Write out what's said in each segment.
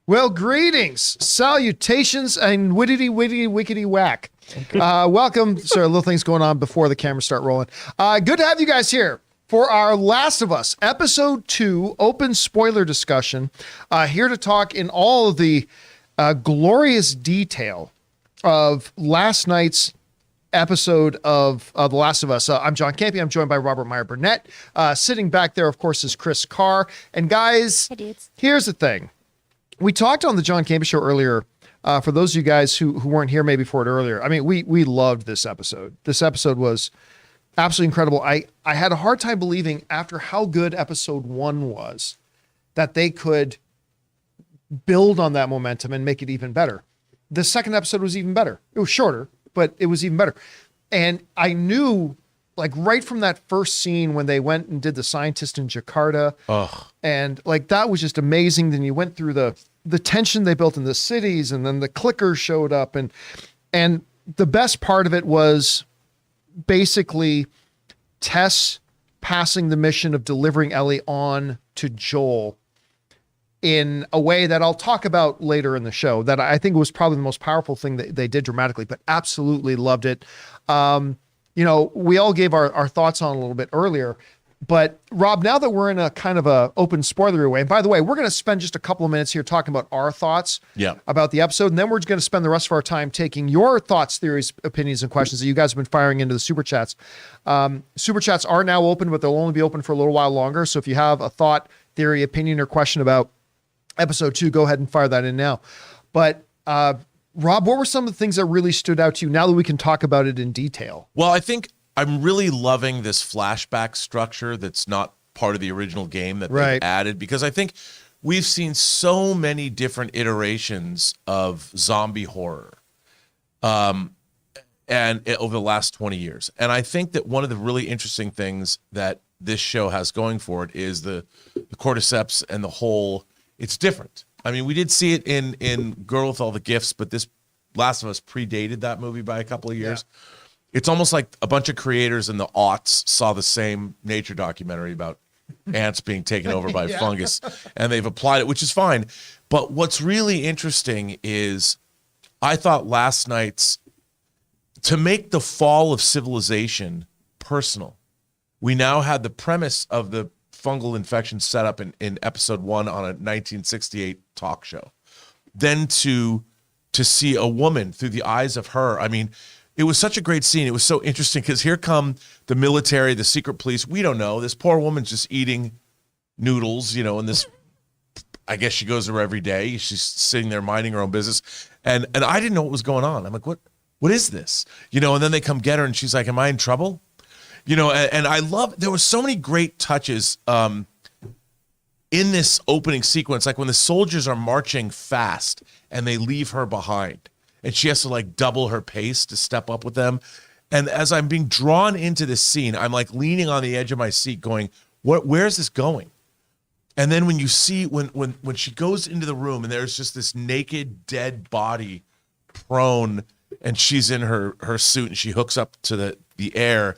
Well, greetings, salutations, and wickety whack. Welcome. Sorry, little things going on before the cameras start rolling. Good to have you guys here for our Last of Us, Episode 2, open spoiler discussion. Here to talk in all of the glorious detail of last night's episode of The Last of Us. I'm John Campea. I'm joined by Robert Meyer Burnett. Sitting back there, of course, is Chris Carr. And guys, here's the thing. We talked on the John Campea Show earlier. For those of you guys who weren't here maybe for it earlier, I mean, we loved this episode. This episode was absolutely incredible. I had a hard time believing after how good episode 1 was that they could build on that momentum and make it even better. The second episode was even better. It was shorter, but it was even better. And I knew, like, right from that first scene when they went and did the scientist in Jakarta, and like that was just amazing. Then you went through the tension they built in the cities, and then the clickers showed up, and the best part of it was basically Tess passing the mission of delivering Ellie on to Joel in a way that I'll talk about later in the show, that I think was probably the most powerful thing that they did dramatically, but absolutely loved it. You know, we all gave our thoughts on it a little bit earlier, but Rob, now that we're in a kind of a open spoilery way, and by the way, we're going to spend just a couple of minutes here talking about our thoughts about the episode, and then we're going to spend the rest of our time taking your thoughts, theories, opinions, and questions that you guys have been firing into the Super Chats. Super Chats are now open, but they'll only be open for a little while longer, so if you have a thought, theory, opinion, or question about episode 2, go ahead and fire that in now. But Rob, what were some of the things that really stood out to you now that we can talk about it in detail? Well, I think I'm really loving this flashback structure that's not part of the original game that they've added, because I think we've seen so many different iterations of zombie horror and over the last 20 years. And I think that one of the really interesting things that this show has going for it is the cordyceps and the whole, it's different. I mean, we did see it in Girl with All the Gifts, but this Last of Us predated that movie by a couple of years. Yeah. It's almost like a bunch of creators in the aughts saw the same nature documentary about ants being taken over by fungus, and they've applied it, which is fine. But what's really interesting is I thought last night's, to make the fall of civilization personal, we now had the premise of the fungal infection set up in episode 1 on a 1968 talk show. Then to see a woman through the eyes of her. I mean, it was such a great scene. It was so interesting because here come the military, the secret police. We don't know. This poor woman's just eating noodles, you know, and this, I guess she goes there every day. She's sitting there minding her own business. And I didn't know what was going on. I'm like, what is this? You know, and then they come get her and she's like, am I in trouble? You know, and I love, there were so many great touches in this opening sequence, like when the soldiers are marching fast and they leave her behind and she has to like double her pace to step up with them. And as I'm being drawn into this scene, I'm like leaning on the edge of my seat going, where's this going? And then when you see, when she goes into the room and there's just this naked, dead body prone and she's in her suit and she hooks up to the air,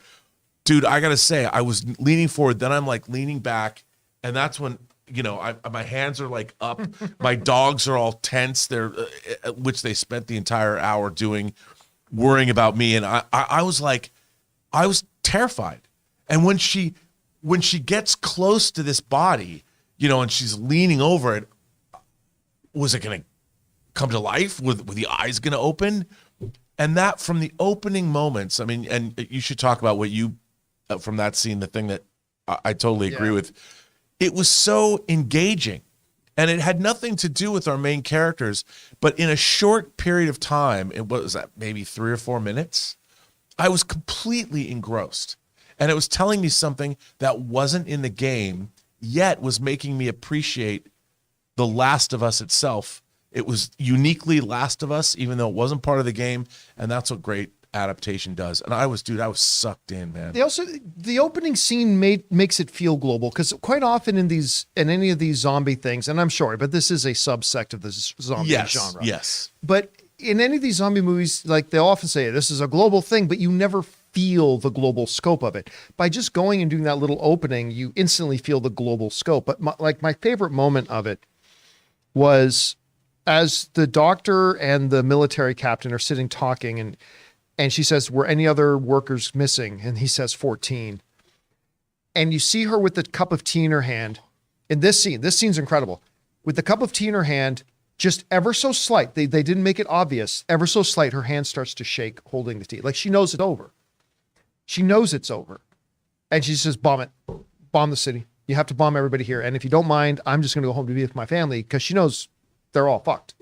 dude, I gotta say, I was leaning forward, then I'm like leaning back, and that's when, you know, my hands are like up, my dogs are all tense, they're which they spent the entire hour doing, worrying about me, and I was like, I was terrified. And when she gets close to this body, you know, and she's leaning over it, was it gonna come to life? Were the eyes gonna open? And that, from the opening moments, I mean, and you should talk about what you, from that scene, the thing that I totally agree with. It was so engaging, and it had nothing to do with our main characters, but in a short period of time, what was that, maybe 3 or 4 minutes, I was completely engrossed, and it was telling me something that wasn't in the game, yet was making me appreciate The Last of Us itself. It was uniquely Last of Us, even though it wasn't part of the game, and that's what great adaptation does. And I was sucked in, man. The opening scene makes it feel global, because quite often in any of these zombie things, and I'm sorry, but this is a subsect of the zombie genre. Yes. But in any of these zombie movies, like, they'll often say this is a global thing, but you never feel the global scope of it. By just going and doing that little opening, you instantly feel the global scope. But my favorite moment of it was as the doctor and the military captain are sitting talking, and she says, were any other workers missing? And he says 14. And you see her with the cup of tea in her hand. In this scene's incredible. With the cup of tea in her hand, just ever so slight, they didn't make it obvious, ever so slight, her hand starts to shake holding the tea. Like she knows it's over. She knows it's over. And she says, bomb it. Bomb the city. You have to bomb everybody here. And if you don't mind, I'm just going to go home to be with my family, because she knows they're all fucked.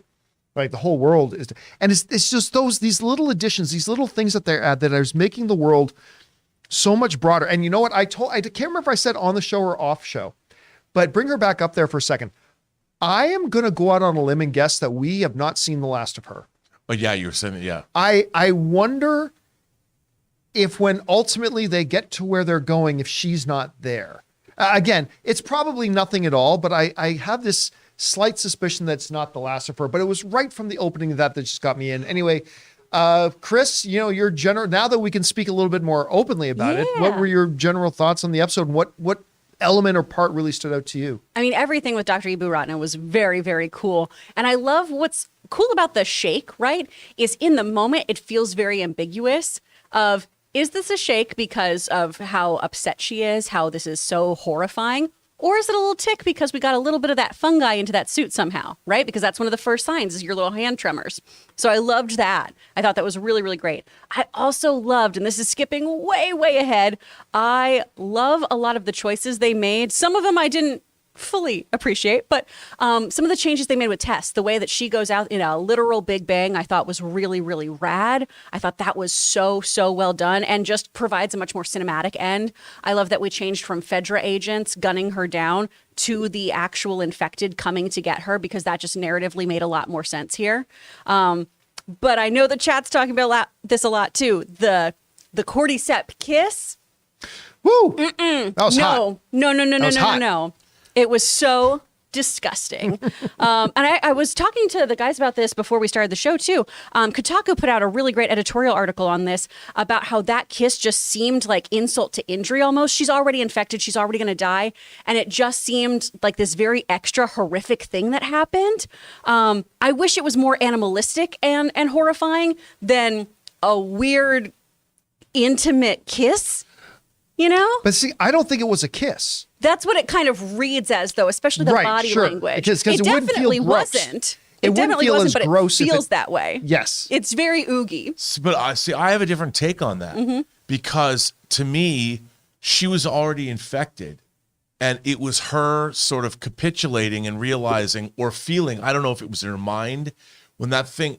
Right? The whole world is, and it's just these little additions, these little things that they're at that are making the world so much broader. And you know what? I can't remember if I said on the show or off show, but bring her back up there for a second. I am going to go out on a limb and guess that we have not seen the last of her. Oh yeah, you were saying that, yeah. I wonder if when ultimately they get to where they're going, if she's not there. Again, it's probably nothing at all, but I have this slight suspicion that it's not the last of her, but it was right from the opening of that just got me in. Anyway, Chris, your general, now that we can speak a little bit more openly about it, what were your general thoughts on the episode? And what element or part really stood out to you? I mean, everything with Dr. Ibu Ratna was very, very cool. And I love what's cool about the shake, right? Is in the moment, it feels very ambiguous of, is this a shake because of how upset she is, how this is so horrifying? Or is it a little tick because we got a little bit of that fungi into that suit somehow, right? Because that's one of the first signs is your little hand tremors. So I loved that. I thought that was really, really great. I also loved, and this is skipping way, way ahead, I love a lot of the choices they made. Some of them I didn't fully appreciate, but some of the changes they made with Tess, the way that she goes out in a literal big bang, I thought was really, really rad. I thought that was so, so well done and just provides a much more cinematic end. I love that we changed from Fedra agents gunning her down to the actual infected coming to get her, because that just narratively made a lot more sense here. But I know the chat's talking about this a lot too. The cordyceps kiss. Woo! That was hot. No. It was so disgusting. And I was talking to the guys about this before we started the show too. Kotaku put out a really great editorial article on this about how that kiss just seemed like insult to injury almost. She's already infected. She's already going to die. And it just seemed like this very extra horrific thing that happened. I wish it was more animalistic and horrifying than a weird, intimate kiss, But see, I don't think it was a kiss. That's what it kind of reads as, though, especially the body language. Because it definitely wasn't. It definitely wasn't, but it feels that way. Yes. It's very oogie. But I have a different take on that, because to me, she was already infected, and it was her sort of capitulating and realizing or feeling, I don't know if it was in her mind, when that thing,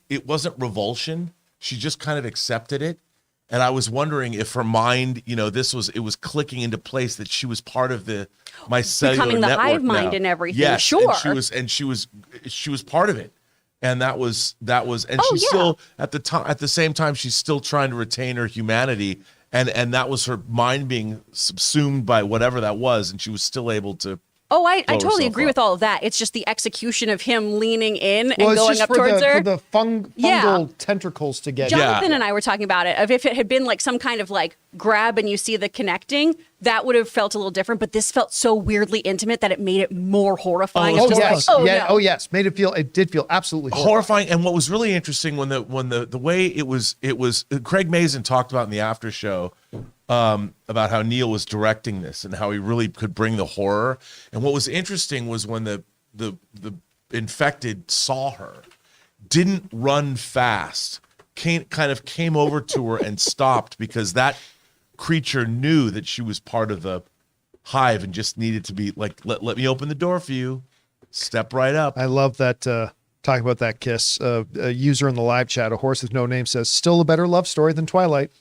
it wasn't revulsion. She just kind of accepted it. And I was wondering if her mind, it was clicking into place that she was part of my cellular becoming the network hive mind now. and everything. Yes, sure. And she was part of it, and that was, and she's still at the same time she's still trying to retain her humanity, and that was her mind being subsumed by whatever that was, and she was still able to. Oh, I totally agree with all of that. It's just the execution of him leaning in and going up towards her. For the fungal tentacles to get. Jonathan and I were talking about it. If it had been like some kind of like grab and you see the connecting, that would have felt a little different. But this felt so weirdly intimate that it made it more horrifying. Oh yes, it did feel absolutely horrifying. And what was really interesting when the way it was Craig Mazin talked about in the after show. About how Neil was directing this and how he really could bring the horror. And what was interesting was when the infected saw her, didn't run fast, came over to her and stopped, because that creature knew that she was part of the hive and just needed to be like, let me open the door for you. Step right up. I love that. Talking about that kiss, a user in the live chat, a horse with no name, says, still a better love story than Twilight.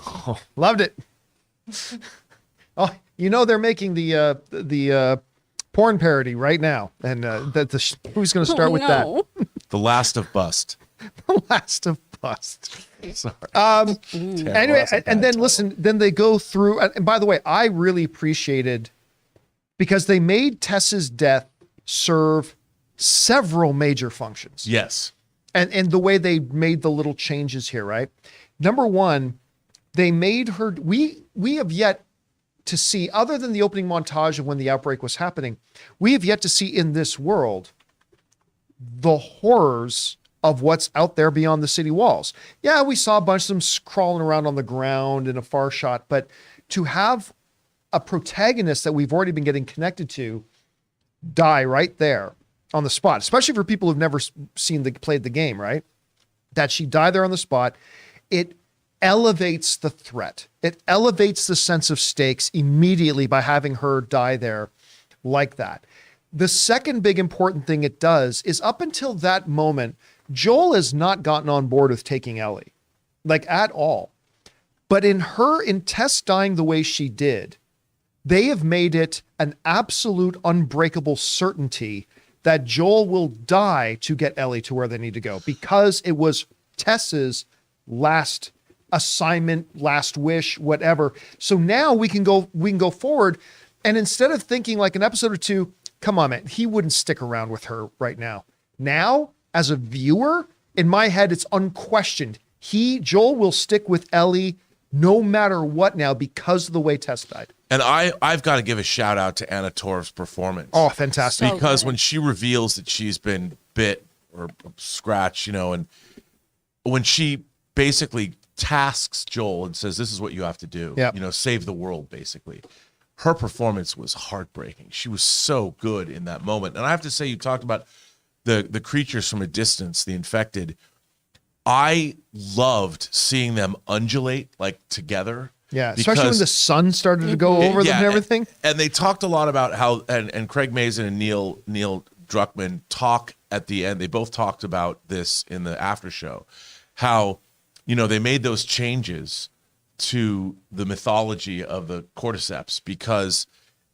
Oh, loved it. Oh, they're making the porn parody right now, and who's going to start with that? The Last of Bust. The Last of Bust. Sorry. Anyway, and then listen. Then they go through. And by the way, I really appreciated, because they made Tess's death serve several major functions. Yes. And the way they made the little changes here, right? Number one, they made her, we have yet to see, other than the opening montage of when the outbreak was happening, we have yet to see in this world the horrors of what's out there beyond the city walls. Yeah, we saw a bunch of them crawling around on the ground in a far shot, but to have a protagonist that we've already been getting connected to die right there on the spot, especially for people who've never played the game, right? That she died there on the spot, it elevates the threat. It elevates the sense of stakes immediately by having her die there like that. The second big important thing it does is up until that moment, Joel has not gotten on board with taking Ellie, like at all. But in Tess dying the way she did, they have made it an absolute unbreakable certainty that Joel will die to get Ellie to where they need to go, because it was Tess's last assignment, last wish, whatever. So now we can go forward. And instead of thinking like an episode or two, come on, man, he wouldn't stick around with her right now. Now, as a viewer, in my head, it's unquestioned. Joel will stick with Ellie no matter what now because of the way Tess died. And I've got to give a shout out to Anna Torv's performance. Oh, fantastic. Because when she reveals that she's been bit or scratched, and when she basically tasks Joel and says, this is what you have to do, save the world, basically. Her performance was heartbreaking. She was so good in that moment. And I have to say, you talked about the creatures from a distance, the infected. I loved seeing them undulate like together. Yeah, especially when the sun started to go over them and everything. And they talked a lot about how, and Craig Mazin and Neil Druckmann talk at the end. They both talked about this in the Aftershow, how, they made those changes to the mythology of the cordyceps because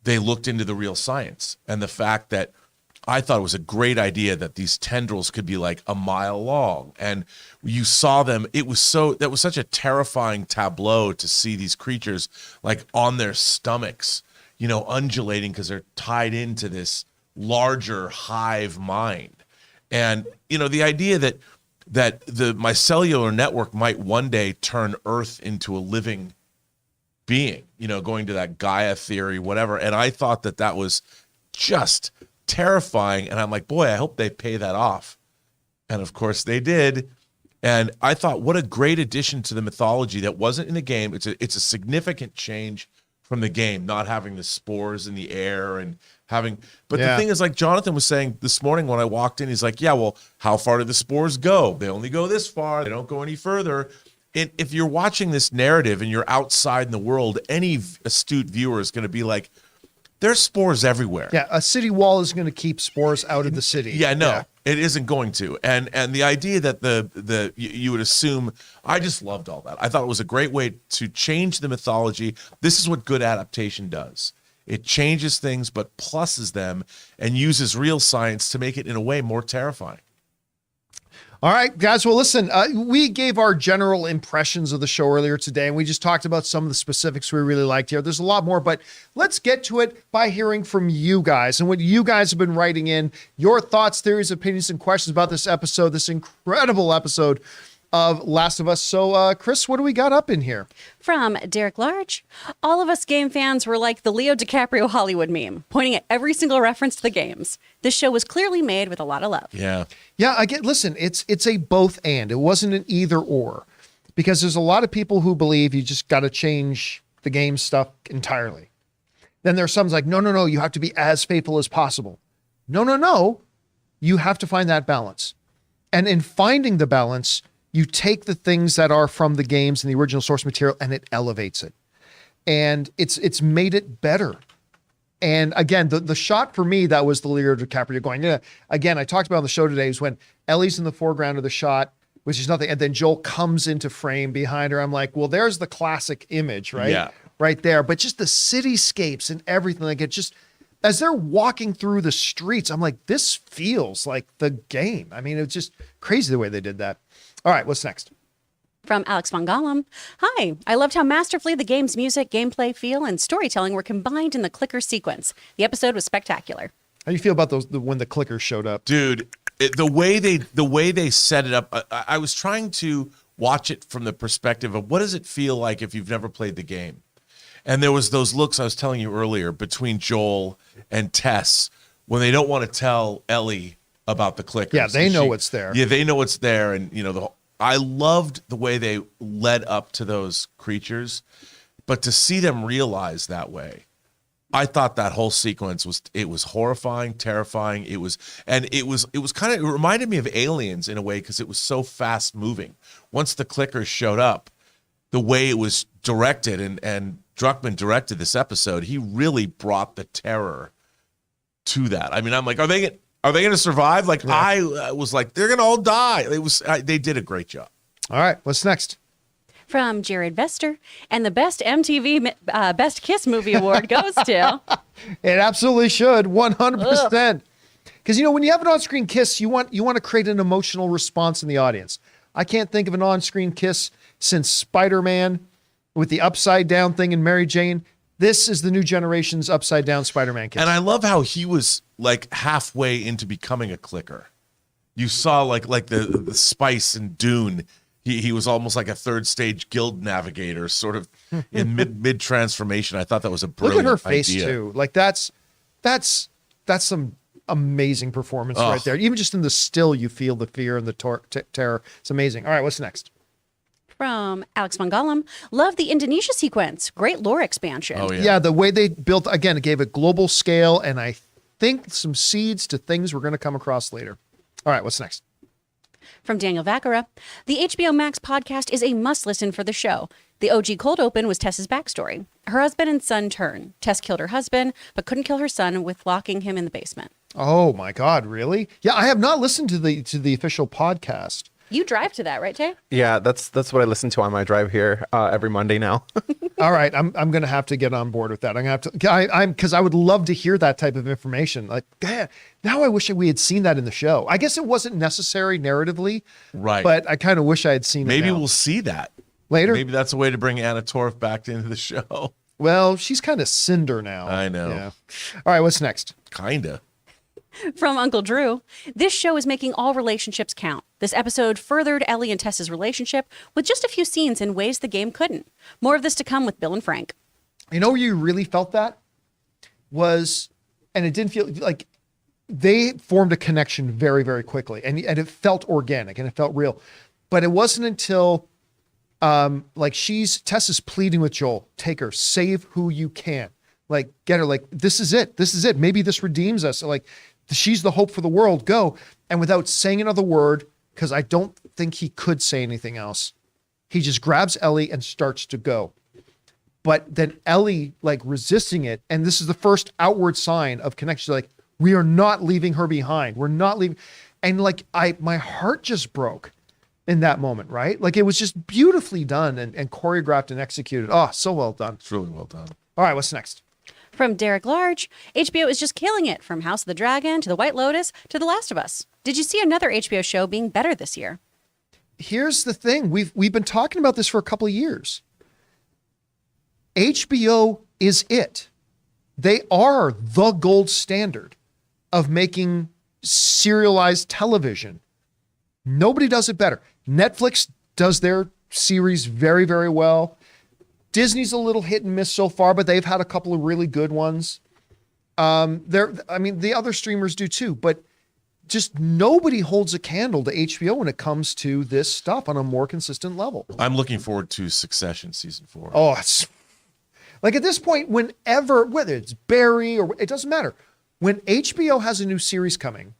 they looked into the real science and the fact that I thought it was a great idea that these tendrils could be like a mile long, and you saw them. That was such a terrifying tableau to see these creatures like on their stomachs, undulating because they're tied into this larger hive mind. And, the idea that the mycellular network might one day turn Earth into a living being, going to that Gaia theory, whatever. And I thought that was just terrifying. And I'm like, boy, I hope they pay that off. And of course they did. And I thought, what a great addition to the mythology that wasn't in the game. It's a significant change from the game, not having the spores in the air and having, but the thing is, like Jonathan was saying this morning when I walked in, he's like, yeah, well, how far do the spores go? They only go this far. They don't go any further. And if you're watching this narrative and you're outside in the world, any astute viewer is going to be like, there's spores everywhere. Yeah, a city wall is going to keep spores out of the city. Yeah, no, it isn't going to. And the idea that you would assume, I just loved all that. I thought it was a great way to change the mythology. This is what good adaptation does. It changes things but pluses them and uses real science to make it in a way more terrifying. All right, guys. Well, listen, we gave our general impressions of the show earlier today, and we just talked about some of the specifics we really liked here. There's a lot more, but let's get to it by hearing from you guys and what you guys have been writing in, your thoughts, theories, opinions, and questions about this episode, this incredible episode of Last of Us. So, Chris, what do we got up in here? From Derek Large, all of us game fans were like the Leo DiCaprio Hollywood meme, pointing at every single reference to the games. This show was clearly made with a lot of love. Yeah. Yeah, listen, it's a both and. It wasn't an either or, because there's a lot of people who believe you just got to change the game stuff entirely. Then there's some like, no, you have to be as faithful as possible. No. You have to find that balance. And in finding the balance, you take the things that are from the games and the original source material and it elevates it. And it's made it better. And again, the shot for me, that was the Leo DiCaprio going, again, I talked about on the show today, is when Ellie's in the foreground of the shot, which is nothing. And then Joel comes into frame behind her. I'm like, well, there's the classic image, right? Yeah. Right there. But just the cityscapes and everything, like it just, as they're walking through the streets, I'm like, this feels like the game. I mean, it's just crazy the way they did that. All right, what's next? From Alex Von Gollum. Hi, I loved how masterfully the game's music, gameplay, feel, and storytelling were combined in the clicker sequence. The episode was spectacular. How do you feel about when the clickers showed up? Dude, the way they set it up, I was trying to watch it from the perspective of what does it feel like if you've never played the game? And there was those looks I was telling you earlier between Joel and Tess when they don't want to tell Ellie about the clickers. Yeah, they know it's there. Yeah, they know it's there. And, I loved the way they led up to those creatures, but to see them realize that way, I thought that whole sequence was horrifying, terrifying. It reminded me of Aliens in a way because it was so fast moving. Once the clickers showed up, the way it was directed and Druckmann directed this episode, he really brought the terror to that. I mean, I'm like, are they going to survive? Like, yeah. I was like, they're going to all die. They did a great job. All right, what's next? From Jared Vester, and the best MTV Best Kiss Movie Award goes to... It absolutely should, 100%. Because, when you have an on-screen kiss, you want to create an emotional response in the audience. I can't think of an on-screen kiss since Spider-Man with the upside-down thing in Mary Jane. This is the new generation's upside-down Spider-Man kiss. And I love how he was, like, halfway into becoming a clicker. You saw, like the spice in Dune. He was almost like a third stage guild navigator, sort of in mid transformation. I thought that was a brilliant idea. Look at her face too. Like that's some amazing performance right there. Even just in the still, you feel the fear and the terror. It's amazing. All right, what's next? From Alex Von Gollum, love the Indonesia sequence. Great lore expansion. Oh, yeah. Yeah, the way they built, again, it gave a global scale, and I think some seeds to things we're going to come across later. All right, what's next? From Daniel Vacara, the HBO Max podcast is a must-listen for the show. The OG cold open was Tess's backstory. Her husband and son turn. Tess killed her husband, but couldn't kill her son with locking him in the basement. Oh, my God, really? Yeah, I have not listened to the official podcast. You drive to that, right, Tay? Yeah, that's what I listen to on my drive here every Monday now. All right, I'm going to have to get on board with that. I'm going to have to, because I would love to hear that type of information. Like, man, now I wish we had seen that in the show. I guess it wasn't necessary narratively, right? But I kind of wish I had seen it. Maybe we'll see that later. Maybe that's a way to bring Anna Torv back into the show. Well, she's kind of cinder now. I know. Yeah. All right, what's next? Kinda. From Uncle Drew, this show is making all relationships count. This episode furthered Ellie and Tess's relationship with just a few scenes in ways the game couldn't. More of this to come with Bill and Frank. You know where you really felt that? And it didn't feel like they formed a connection very, very quickly. And it felt organic and it felt real. But it wasn't until Tess is pleading with Joel, take her, save who you can. Like, get her, like, this is it. This is it. Maybe this redeems us. Like, she's the hope for the world. Go. And without saying another word, because I don't think he could say anything else, he just grabs Ellie and starts to go. But then Ellie, like, resisting it. And this is the first outward sign of connection. She's like, we are not leaving her behind. We're not leaving. And like, my heart just broke in that moment, right? Like, it was just beautifully done and choreographed and executed. Oh, so well done. It's really well done. All right, what's next? From Derek Large, HBO is just killing it, from House of the Dragon to The White Lotus to The Last of Us. Did you see another HBO show being better this year? Here's the thing. We've been talking about this for a couple of years. HBO is it. They are the gold standard of making serialized television. Nobody does it better. Netflix does their series very, very well. Disney's a little hit and miss so far, but they've had a couple of really good ones. The other streamers do too, but just nobody holds a candle to HBO when it comes to this stuff on a more consistent level. I'm looking forward to Succession season 4. Oh, it's like, at this point, whenever, whether it's Barry or it doesn't matter, when HBO has a new series coming,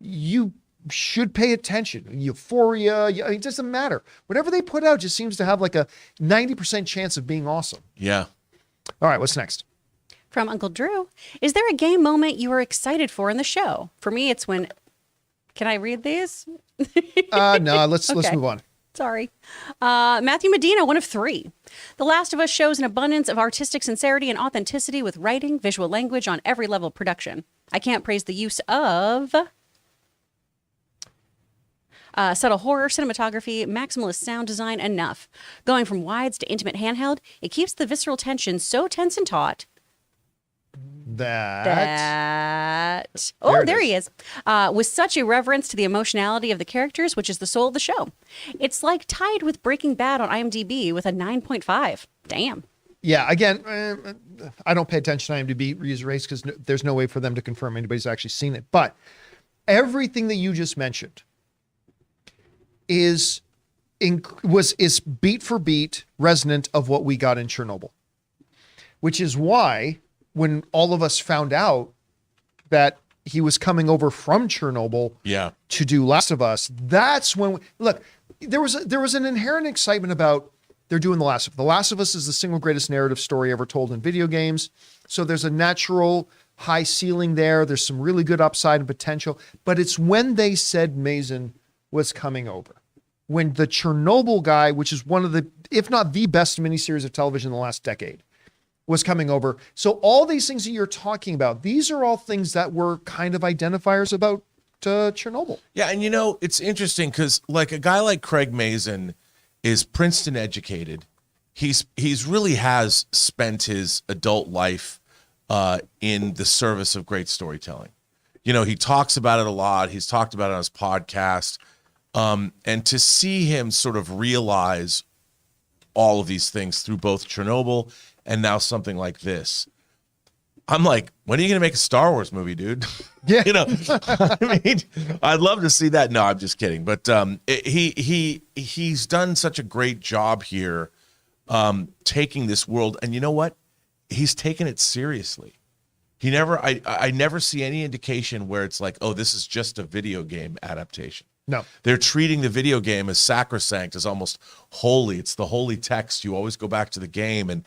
you should pay attention. Euphoria, it doesn't matter. Whatever they put out just seems to have like a 90% chance of being awesome. Yeah. All right, what's next? From Uncle Drew, is there a game moment you were excited for in the show? For me, it's when... Can I read these? No, let's Okay. move on. Sorry. Matthew Medina, one of 3. The Last of Us shows an abundance of artistic sincerity and authenticity with writing, visual language on every level of production. I can't praise the use of... subtle horror, cinematography, maximalist sound design enough. Going from wides to intimate handheld, it keeps the visceral tension so tense and taut. There He is. With such a reverence to the emotionality of the characters, which is the soul of the show. It's like tied with Breaking Bad on IMDb with a 9.5. Damn. Yeah, again, I don't pay attention to IMDb user rates because there's no way for them to confirm anybody's actually seen it. But everything that you just mentioned is beat for beat resonant of what we got in Chernobyl, which is why when all of us found out that he was coming over from Chernobyl to do Last of Us, that's when there was an inherent excitement about they're doing The Last of Us. The Last of Us is the single greatest narrative story ever told in video games. So there's a natural high ceiling there. There's some really good upside and potential, but it's when they said Mason was coming over. When the Chernobyl guy, which is one of the, if not the best miniseries of television in the last decade, was coming over. So all these things that you're talking about, these are all things that were kind of identifiers about Chernobyl. Yeah, and it's interesting because like a guy like Craig Mazin is Princeton educated. He's really has spent his adult life in the service of great storytelling. He talks about it a lot. He's talked about it on his podcast. And to see him sort of realize all of these things through both Chernobyl and now something like this, I'm like, when are you going to make a Star Wars movie, dude? Yeah. I mean, I'd love to see that. No, I'm just kidding. But he's done such a great job here taking this world. And you know what? He's taken it seriously. I never see any indication where it's like, oh, this is just a video game adaptation. No. They're treating the video game as sacrosanct, as almost holy. It's the holy text. You always go back to the game, and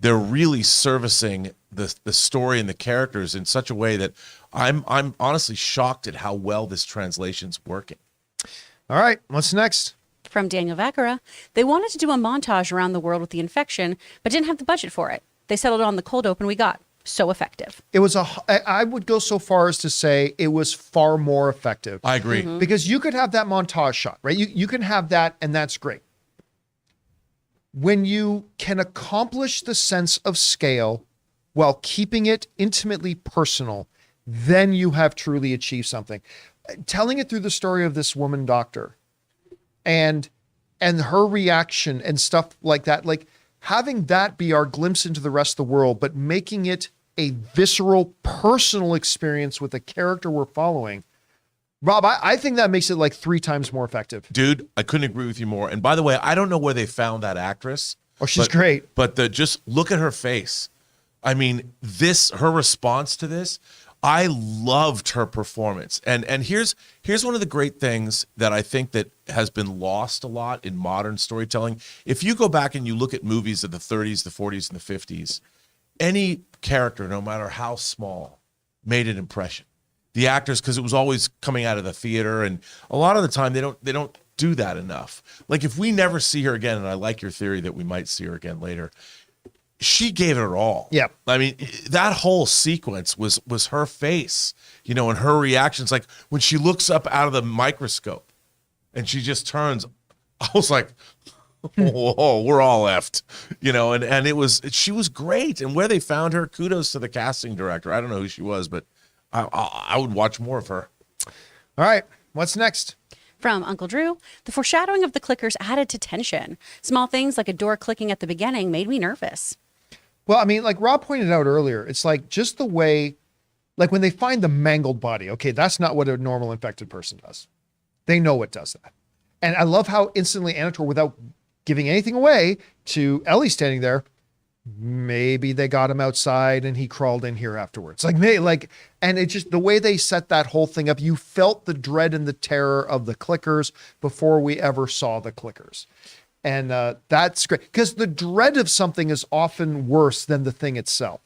they're really servicing the story and the characters in such a way that I'm honestly shocked at how well this translation's working. All right, what's next? From Daniel Vacara, they wanted to do a montage around the world with the infection, but didn't have the budget for it. They settled on the cold open we got. So effective. It was I would go so far as to say it was far more effective. I agree. Mm-hmm. Because you could have that montage shot, right? You can have that, and that's great. When you can accomplish the sense of scale while keeping it intimately personal, then you have truly achieved something. Telling it through the story of this woman doctor and her reaction and stuff like that, like having that be our glimpse into the rest of the world, but making it a visceral, personal experience with a character we're following. Rob, I think that makes it like 3 times more effective. Dude, I couldn't agree with you more. And by the way, I don't know where they found that actress. Oh, she's great. But just look at her face. I mean, her response to this, I loved her performance. And here's one of the great things that I think that has been lost a lot in modern storytelling. If you go back and you look at movies of the 30s, the 40s, and the 50s, any character, no matter how small, made an impression. The actors, because it was always coming out of the theater, and a lot of the time they don't do that enough. Like if we never see her again, and I like your theory that we might see her again later, she gave it her all. Yeah. I mean, that whole sequence was her face, and her reactions. Like when she looks up out of the microscope and she just turns, I was like, whoa, we're all effed, and she was great. And where they found her, kudos to the casting director. I don't know who she was, but I would watch more of her. All right, what's next? From Uncle Drew, the foreshadowing of the clickers added to tension. Small things like a door clicking at the beginning made me nervous. Well, I mean, like Rob pointed out earlier, it's like just the way, like when they find the mangled body, okay, that's not what a normal infected person does. They know it does that. And I love how instantly Anatol, without giving anything away to Ellie standing there, maybe they got him outside and he crawled in here afterwards. And it's just the way they set that whole thing up. You felt the dread and the terror of the clickers before we ever saw the clickers. And that's great because the dread of something is often worse than the thing itself.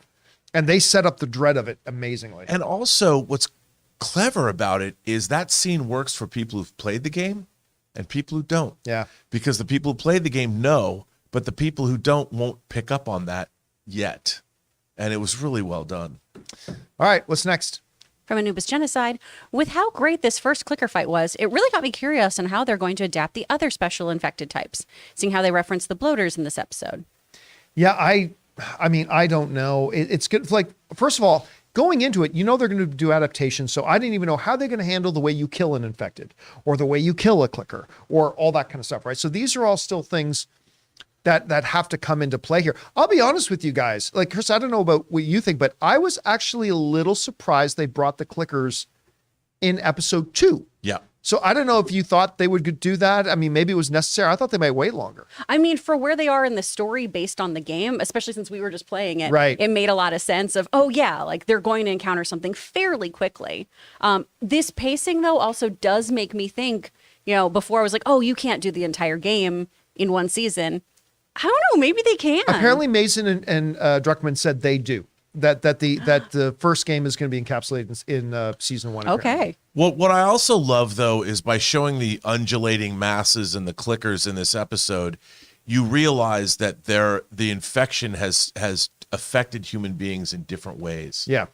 And they set up the dread of it amazingly. And also what's clever about it is that scene works for people who've played the game and people who don't. Yeah. Because the people who played the game know, but the people who don't won't pick up on that yet. And it was really well done. All right, what's next? From Anubis Genocide, with how great this first clicker fight was, it really got me curious on how they're going to adapt the other special infected types, seeing how they reference the bloaters in this episode. Yeah, I mean, I don't know. It's good. Like, first of all, going into it, they're going to do adaptations. So I didn't even know how they're going to handle the way you kill an infected or the way you kill a clicker or all that kind of stuff, right? So these are all still things that have to come into play here. I'll be honest with you guys. Like, Chris, I don't know about what you think, but I was actually a little surprised they brought the clickers in episode 2. Yeah. So I don't know if you thought they would do that. I mean, maybe it was necessary. I thought they might wait longer. I mean, for where they are in the story based on the game, especially since we were just playing it, right. It made a lot of sense of, oh yeah, like they're going to encounter something fairly quickly. This pacing though also does make me think, before I was like, oh, you can't do the entire game in one season. I don't know, maybe they can. Apparently Mason and Druckmann said they do. That the first game is going to be encapsulated in season 1. Okay. Apparently. Well, what I also love though is by showing the undulating masses and the clickers in this episode, you realize that the infection has affected human beings in different ways. Yeah.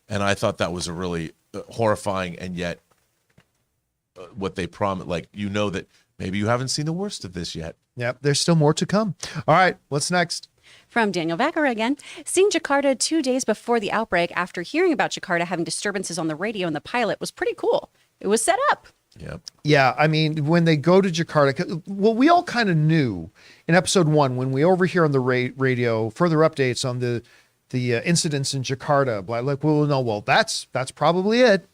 And I thought that was a really horrifying and yet what they promised. Like, that maybe you haven't seen the worst of this yet. Yep. There's still more to come. All right. What's next? From Daniel Vacker again. Seeing Jakarta 2 days before the outbreak after hearing about Jakarta having disturbances on the radio in the pilot was pretty cool. It was set up. Yeah. Yeah. I mean, when they go to Jakarta, well, we all kind of knew in episode 1 when we overhear on the radio further updates on the incidents in Jakarta. Like, well, that's probably it.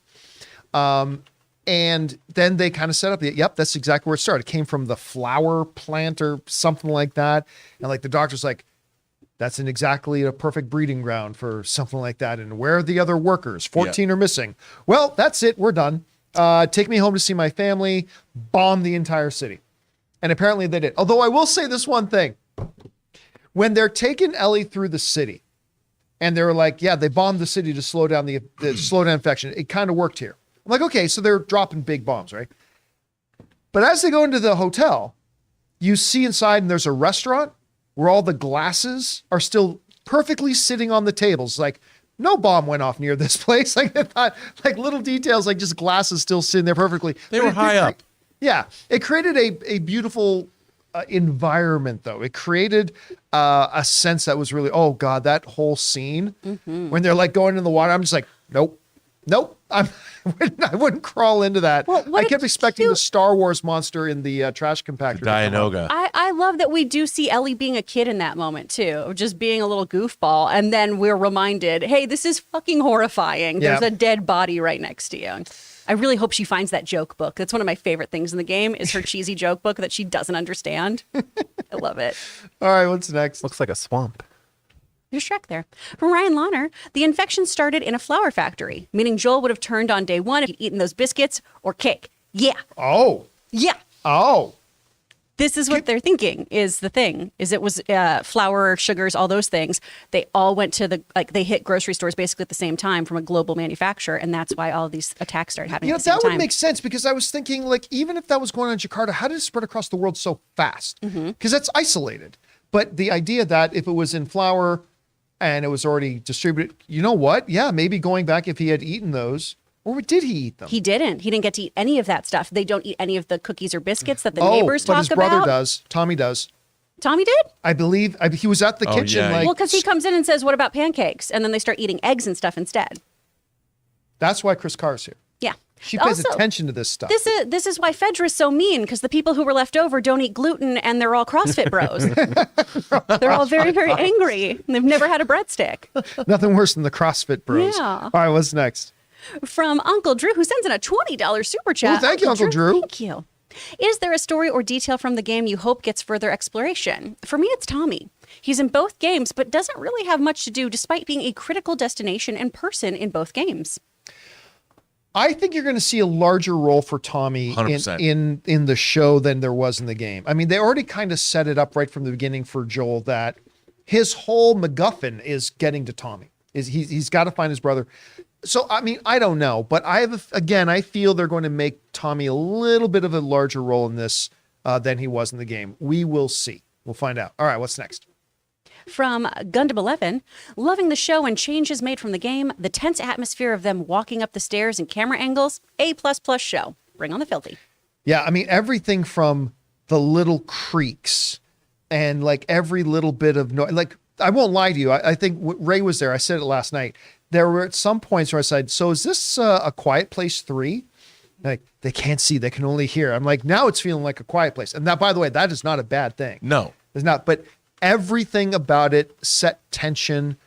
And then they kind of set up yep, that's exactly where it started. It came from the flower plant or something like that. And like the doctor's like, that's exactly a perfect breeding ground for something like that. And where are the other workers? 14 are missing. Well, that's it. We're done. Take me home to see my family. Bomb the entire city. And apparently they did. Although I will say this one thing. When they're taking Ellie through the city and they're like, yeah, they bombed the city to slow down the slow down infection. It kind of worked here. I'm like, okay, so they're dropping big bombs, right? But as they go into the hotel, you see inside and there's a restaurant where all the glasses are still perfectly sitting on the tables. Like, no bomb went off near this place. Like, I thought, like little details, like just glasses still sitting there perfectly. They were high up. Yeah. It created a beautiful environment, though. It created a sense that was really, oh, God, that whole scene when they're like going in the water. I'm just like, nope. I wouldn't crawl into that. Well, I kept expecting the Star Wars monster in the trash compactor. Dianoga. I love that we do see Ellie being a kid in that moment too, of just being a little goofball, and then we're reminded, hey, this is fucking horrifying. There's a dead body right next to you. I really hope she finds that joke book. That's one of my favorite things in the game is her cheesy joke book that she doesn't understand. I love it. All right, what's next? Looks like a swamp. There's Shrek there. From Ryan Launer, the infection started in a flour factory, meaning Joel would have turned on day 1 if he'd eaten those biscuits or cake. Yeah. Oh. Yeah. Oh. This is what they're thinking is the thing, is it was flour, sugars, all those things. They all went to they hit grocery stores basically at the same time from a global manufacturer. And that's why all of these attacks started happening at the same time. That would make sense because I was thinking, like, even if that was going on in Jakarta, how did it spread across the world so fast? Because that's isolated. But the idea that if it was in flour and it was already distributed, you know what? Yeah, maybe going back if he had eaten those. Or did he eat them? He didn't. He didn't get to eat any of that stuff. They don't eat any of the cookies or biscuits that the neighbors talk about. But his brother does. Tommy does. Tommy did? I believe he was at the kitchen. Yeah. Well, because he comes in and says, what about pancakes? And then they start eating eggs and stuff instead. That's why Chris Carr's here. Yeah. She pays attention to this stuff. This is why Fedra's so mean, because the people who were left over don't eat gluten and they're all CrossFit bros. They're all very, very angry. They've never had a breadstick. Nothing worse than the CrossFit bros. Yeah. All right, what's next? From Uncle Drew, who sends in a $20 super chat. Oh, thank you, Uncle Drew. Thank you. Is there a story or detail from the game you hope gets further exploration? For me, it's Tommy. He's in both games, but doesn't really have much to do despite being a critical destination and person in both games. I think you're going to see a larger role for Tommy in the show than there was in the game. I mean, they already kind of set it up right from the beginning for Joel that his whole MacGuffin is getting to Tommy. He's got to find his brother. So, I mean, I don't know, but I feel they're going to make Tommy a little bit of a larger role in this than he was in the game. We will see. We'll find out. All right, what's next? From Gundam 11, loving the show and changes made from the game, the tense atmosphere of them walking up the stairs and camera angles, A++ show. Bring on the filthy. Yeah, I mean, everything from the little creaks and like every little bit of noise. Like, I won't lie to you. I think Ray was there. I said it last night. There were at some points where I said, so is this a Quiet Place 3? Like, they can't see, they can only hear. I'm like, now it's feeling like a Quiet Place. And that, by the way, that is not a bad thing. No. It's not. But everything about it set tension.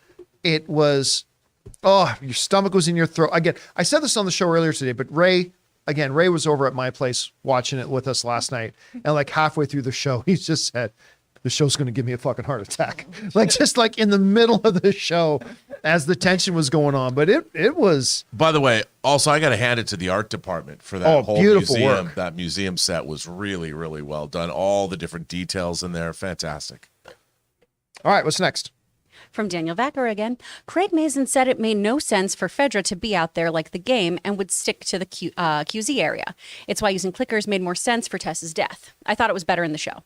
It was Oh, your stomach was in your throat. Again, I said this on the show earlier today, but Ray was over at my place watching it with us last night. And like halfway through the show, he just said, the show's going to give me a fucking heart attack. Like just like in the middle of the show as the tension was going on. But it was. By the way, also, I got to hand it to the art department for that whole beautiful museum. work. That museum set was really, really well done. All the different details in there. Fantastic. All right, what's next? From Daniel Vacker again. Craig Mazin said it made no sense for Fedra to be out there like the game and would stick to the QZ area. It's why using clickers made more sense for Tess's death. I thought it was better in the show.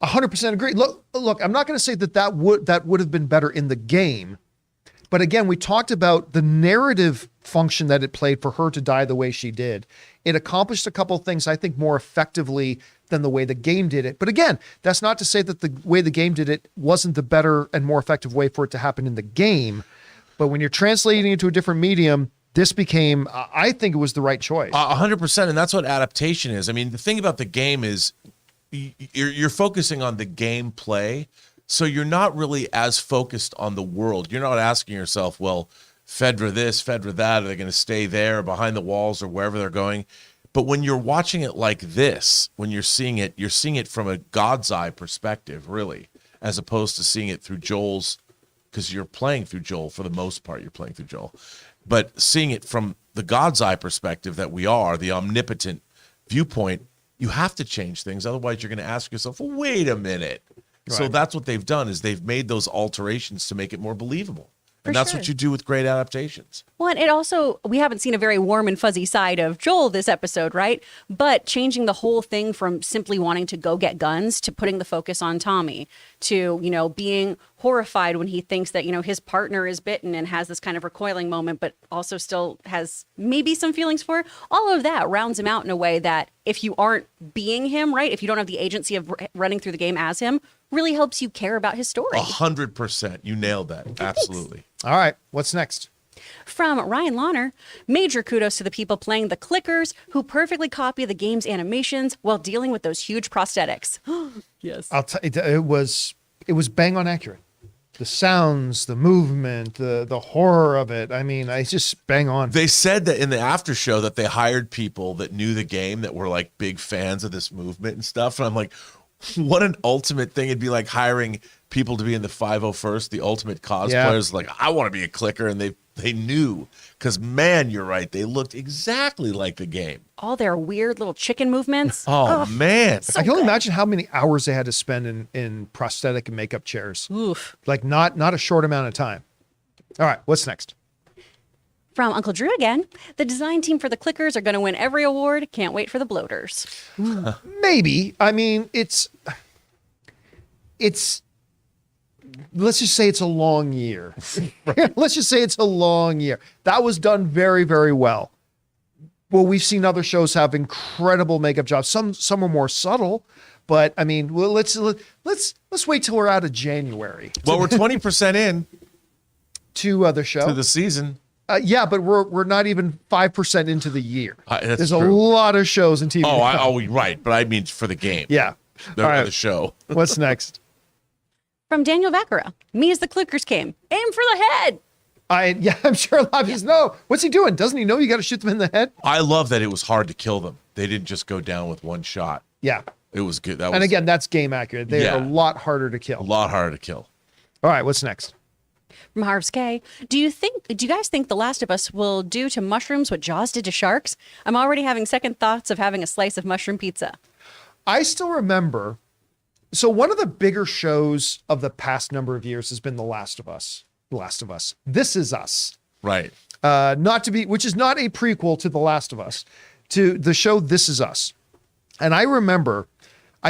100% agree. Look, I'm not going to say that would have been better in the game. But again, we talked about the narrative function that it played for her to die the way she did. It accomplished a couple of things, I think, more effectively than the way the game did it. But again, that's not to say that the way the game did it wasn't the better and more effective way for it to happen in the game. But when you're translating into a different medium, this became, I think it was the right choice. 100%. And that's what adaptation is. I mean, the thing about the game is you're focusing on the gameplay. So you're not really as focused on the world. You're not asking yourself, well, Fedra this, Fedra that, are they going to stay there behind the walls or wherever they're going? But when you're watching it like this, when you're seeing it from a God's eye perspective, really, as opposed to seeing it through Joel's, because you're playing through Joel for the most part, you're playing through Joel. But seeing it from the God's eye perspective that we are, the omnipotent viewpoint, you have to change things. Otherwise, you're going to ask yourself, well, wait a minute. Right. So that's what they've done, is they've made those alterations to make it more believable. And that's what you do with great adaptations. Well, and it also, we haven't seen a very warm and fuzzy side of Joel this episode, right? But changing the whole thing from simply wanting to go get guns to putting the focus on Tommy to, you know, being horrified when he thinks that, you know, his partner is bitten and has this kind of recoiling moment, but also still has maybe some feelings for her. All of that rounds him out in a way that if you aren't being him, right? If you don't have the agency of running through the game as him, really helps you care about his story. 100%. You nailed that. Absolutely. All right. What's next? From Ryan Launer, major kudos to the people playing the clickers who perfectly copy the game's animations while dealing with those huge prosthetics. Yes. I'll tell you, it was bang on accurate. The sounds, the movement, the horror of it. I mean, I just bang on. They said that in the after show that they hired people that knew the game that were like big fans of this movement and stuff. And I'm like, what an ultimate thing. It'd be like hiring people to be in the 501st, the ultimate cosplayers. Yeah. Like, I want to be a clicker. And they knew, because man, you're right. They looked exactly like the game. All their weird little chicken movements. Oh man. So I can only imagine how many hours they had to spend in prosthetic and makeup chairs. Oof. Like not a short amount of time. All right. What's next? From Uncle Drew again, the design team for the clickers are going to win every award. Can't wait for the bloaters. Maybe. I mean, it's let's just say it's a long year. Let's just say it's a long year. That was done very, very well. Well, we've seen other shows have incredible makeup jobs. Some are more subtle, but I mean, well, let's wait till we're out of January. Well, we're 20% in to the show, to the season. Yeah, but we're not even 5% into the year. There's true. a lot of shows and TV. Right, but I mean for the game. Yeah, the show. What's next? From Daniel Vaccaro, me as the clickers came. Aim for the head. I'm sure a lot of you know. What's he doing? Doesn't he know you got to shoot them in the head? I love that it was hard to kill them. They didn't just go down with one shot. Yeah. It was good. And again, that's game accurate. They're a lot harder to kill. A lot harder to kill. All right, what's next? From Harv's K, do you guys think The Last of Us will do to mushrooms what Jaws did to sharks? I'm already having second thoughts of having a slice of mushroom pizza. I still remember. So one of the bigger shows of the past number of years has been The Last of Us. The Last of Us. This Is Us. Right. Which is not a prequel to The Last of Us, to the show This Is Us. And I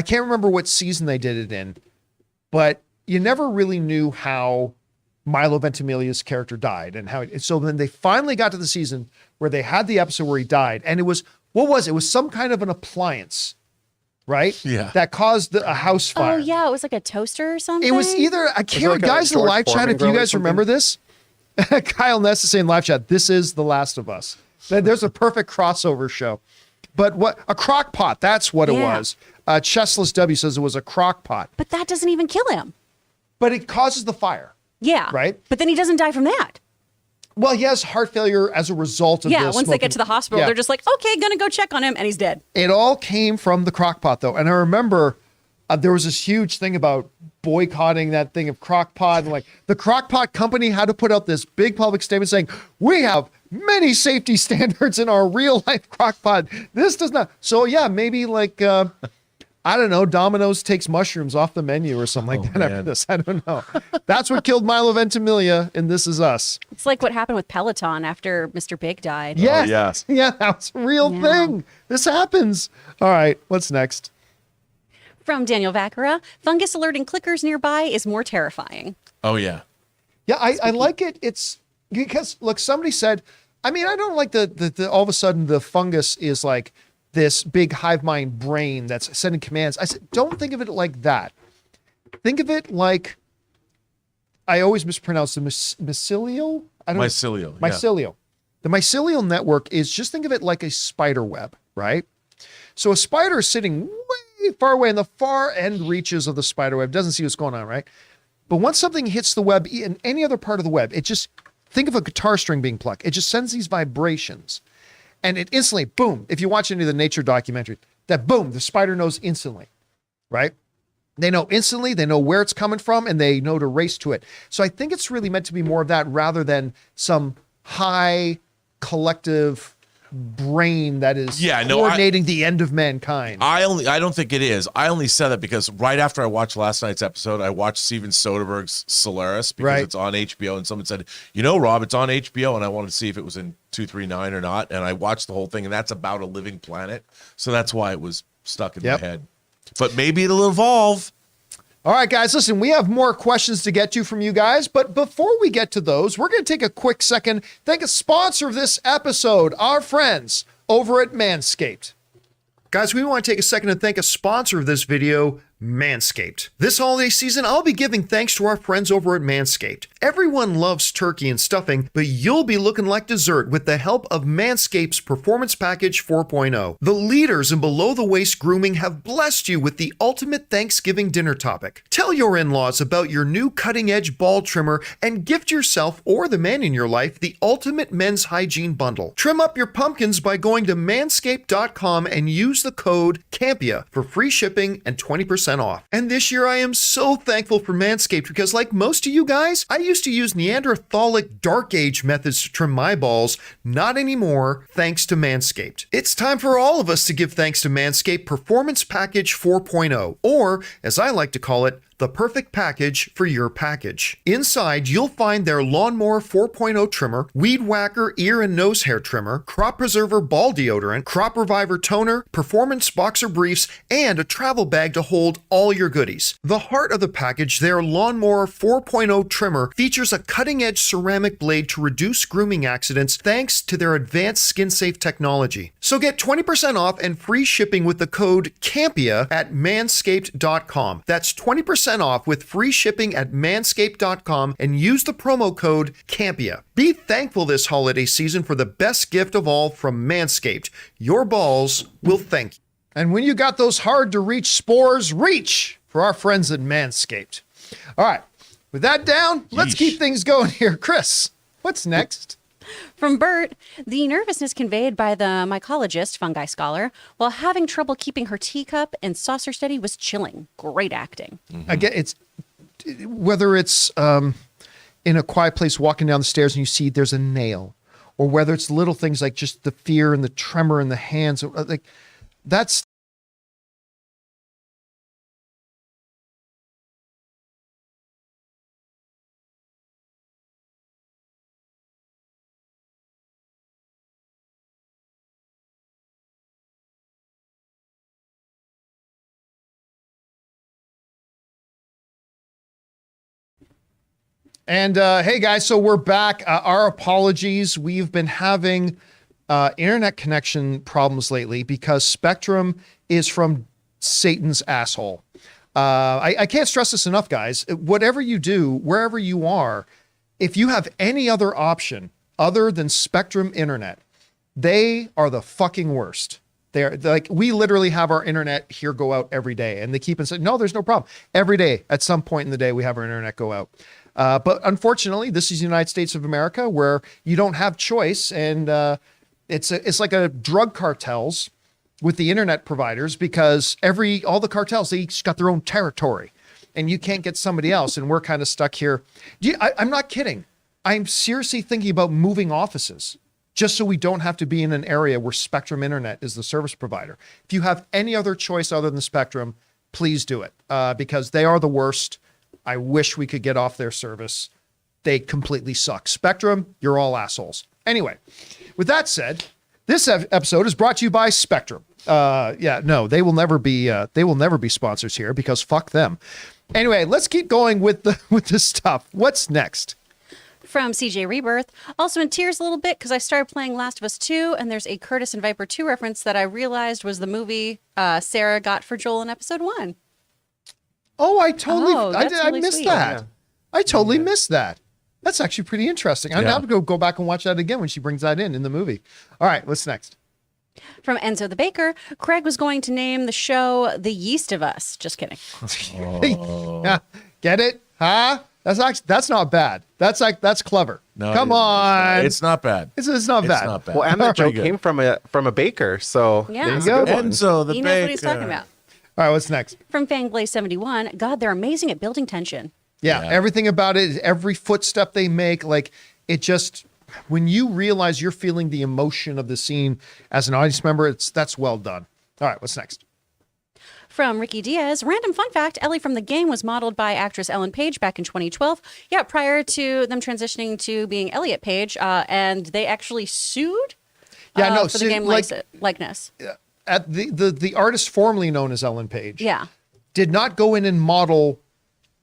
can't remember what season they did it in, but you never really knew how Milo Ventimiglia's character died and so then they finally got to the season where they had the episode where he died, and it was some kind of an appliance, right? Yeah. That caused a house fire. Oh yeah, it was like a toaster or something. It was either, I can't, like guys in the live chat, if you guys remember this, Kyle Ness is saying live chat, this is The Last of Us. There's a perfect crossover show. But a crock pot, that's what it was. Chessless W says it was a crock pot. But that doesn't even kill him. But it causes the fire. Yeah. Right? But then he doesn't die from that. Well, he has heart failure as a result of Yeah, the once they get to the hospital, Yeah. they're just like, okay, gonna go check on him, and he's dead. It all came from the crock pot, though. And I remember there was this huge thing about boycotting that thing of crock pot. And like the crock pot company had to put out this big public statement saying, we have many safety standards in our real life crock pot. This does not. So yeah, maybe like, I don't know, Domino's takes mushrooms off the menu or something like that after man. this. I don't know. That's what killed Milo Ventimiglia in This Is Us. It's like what happened with Peloton after Mr. Big died. Yes. yes. Yeah, that's a real Yeah. thing. This happens. All right, what's next? From Daniel Vacara, fungus alerting clickers nearby is more terrifying. Oh yeah. Yeah, I like it. It's because look, somebody said, I mean, I don't like the all of a sudden the fungus is like this big hive mind brain that's sending commands. I said, don't think of it like that. Think of it like, I always mispronounce the mycelial. I don't Mycelial. Yeah. mycelial. The mycelial network is, just think of it like a spider web, right? So a spider is sitting way far away in the far end reaches of the spider web, doesn't see what's going on, right? But once something hits the web in any other part of the web, it just, think of a guitar string being plucked. It just sends these vibrations. And it instantly, boom, if you watch any of the nature documentary, that boom, the spider knows instantly, right? They know instantly, they know where it's coming from, and they know to race to it. So I think it's really meant to be more of that rather than some high collective brain that is coordinating the end of mankind. I don't think it is. I only said that because right after I watched last night's episode, I watched Steven Soderbergh's Solaris because it's on HBO, and someone said, you know, Rob, it's on HBO, and I wanted to see if it was in 239 or not, and I watched the whole thing, and that's about a living planet, so that's why it was stuck in my head. But maybe it'll evolve. All right, guys, listen, we have more questions to get to from you guys, but before we get to those, we're going to take a quick second, thank a sponsor of this episode, our friends over at Manscaped. Guys, we want to take a second to thank a sponsor of this video, Manscaped. This holiday season, I'll be giving thanks to our friends over at Manscaped. Everyone loves turkey and stuffing, but you'll be looking like dessert with the help of Manscaped's Performance Package 4.0. The leaders in below-the-waist grooming have blessed you with the ultimate Thanksgiving dinner topic. Tell your in-laws about your new cutting-edge ball trimmer and gift yourself or the man in your life the ultimate men's hygiene bundle. Trim up your pumpkins by going to manscaped.com and use the code CAMPEA for free shipping and 20% off. And this year I am so thankful for Manscaped because like most of you guys, I used to use Neanderthalic dark age methods to trim my balls. Not anymore, thanks to Manscaped. It's time for all of us to give thanks to Manscaped Performance Package 4.0, or as I like to call it, the perfect package for your package. Inside, you'll find their Lawnmower 4.0 trimmer, Weed Whacker ear and nose hair trimmer, Crop Preserver ball deodorant, Crop Reviver toner, Performance boxer briefs, and a travel bag to hold all your goodies. The heart of the package, their Lawnmower 4.0 trimmer, features a cutting-edge ceramic blade to reduce grooming accidents thanks to their advanced skin-safe technology. So get 20% off and free shipping with the code CAMPEA at manscaped.com. That's 20% off with free shipping at manscaped.com and use the promo code CAMPEA. Be thankful this holiday season for the best gift of all from Manscaped. Your balls will thank you. And when you got those hard to reach spores, reach for our friends at Manscaped. All right, with that down, let's keep things going here. Chris, what's next? From Bert, the nervousness conveyed by the mycologist, fungi scholar, while having trouble keeping her teacup and saucer steady was chilling. Great acting. Again, it's whether it's in A Quiet Place walking down the stairs and you see there's a nail, or whether it's little things like just the fear and the tremor in the hands, like that's. And hey guys, so we're back. Our apologies. We've been having internet connection problems lately because Spectrum is from Satan's asshole. I can't stress this enough, guys. Whatever you do, wherever you are, if you have any other option other than Spectrum internet, they are the fucking worst. They're like, we literally have our internet here go out every day, and they keep saying, no, there's no problem. Every day, at some point in the day, we have our internet go out. But unfortunately, this is the United States of America where you don't have choice. And it's like a drug cartels with the internet providers, because all the cartels, they each got their own territory and you can't get somebody else. And we're kind of stuck here. I'm not kidding. I'm seriously thinking about moving offices just so we don't have to be in an area where Spectrum Internet is the service provider. If you have any other choice other than Spectrum, please do it, because they are the worst. I wish we could get off their service. They completely suck. Spectrum, you're all assholes. Anyway, with that said, this episode is brought to you by Spectrum. They will never be sponsors here, because fuck them. Anyway, let's keep going with this stuff. What's next? From CJ Rebirth, also in tears a little bit because I started playing Last of Us 2, and there's a Curtis and Viper 2 reference that I realized was the movie Sarah got for Joel in episode 1. Oh, I missed sweet. that. Yeah. I totally missed that. That's actually pretty interesting. I'm going to go back and watch that again when she brings that in the movie. All right, what's next? From Enzo the Baker, Craig was going to name the show The Yeast of Us. Just kidding. Yeah, get it? Huh? That's not bad. That's clever. No, Come on. It's not bad. It's not bad. It's not bad. Well, and that joke Pretty came from a baker, so Yeah. there's There you a good go. one. Enzo the He Baker. knows what he's talking about. All right, what's next? From Fangblaze71, God, they're amazing at building tension. Yeah, everything about it, every footstep they make, like it just, when you realize you're feeling the emotion of the scene as an audience member, that's well done. All right, what's next? From Ricky Diaz, random fun fact, Ellie from the game was modeled by actress Ellen Page back in 2012. Yeah, prior to them transitioning to being Elliot Page, and they actually sued for the game likeness. At the artist formerly known as Ellen Page. Yeah. Did not go in and model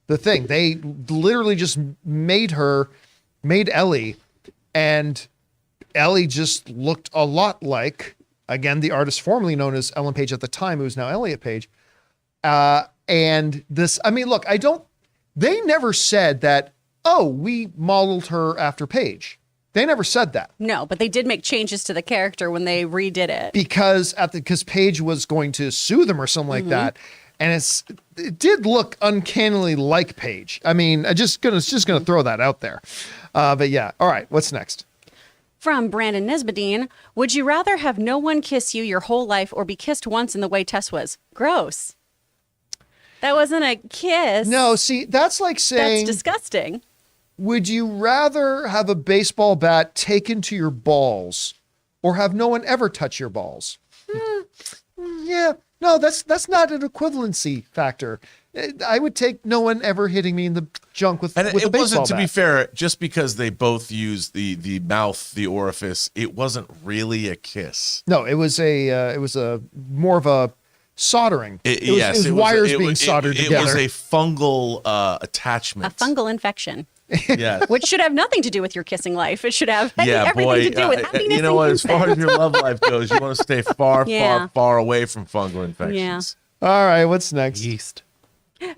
the thing. They literally just made Ellie, and Ellie just looked a lot like, again, the artist formerly known as Ellen Page at the time, who is now Elliot Page. And this, I mean, look, they never said that, oh, we modeled her after Page. They never said that. No, but they did make changes to the character when they redid it. Because Page was going to sue them or something like that. And it did look uncannily like Page. I mean, just gonna throw that out there. But yeah. All right. What's next? From Brandon Nesbadine, would you rather have no one kiss you your whole life or be kissed once in the way Tess was? Gross. That wasn't a kiss. No, see, that's like saying, That's disgusting. would you rather have a baseball bat taken to your balls or have no one ever touch your balls? Yeah. No, that's not an equivalency factor. I would take no one ever hitting me in the junk with a baseball bat. And it wasn't, to be fair, just because they both used the mouth, the orifice, it wasn't really a kiss. No, it was a more of a soldering. It was wires being soldered together. It was a fungal attachment. A fungal infection. Yeah. Which should have nothing to do with your kissing life. It should have everything to do with happiness. You know what? As far as your love life goes, you want to stay far, Yeah. far away from fungal infections. All right, what's next? Yeast.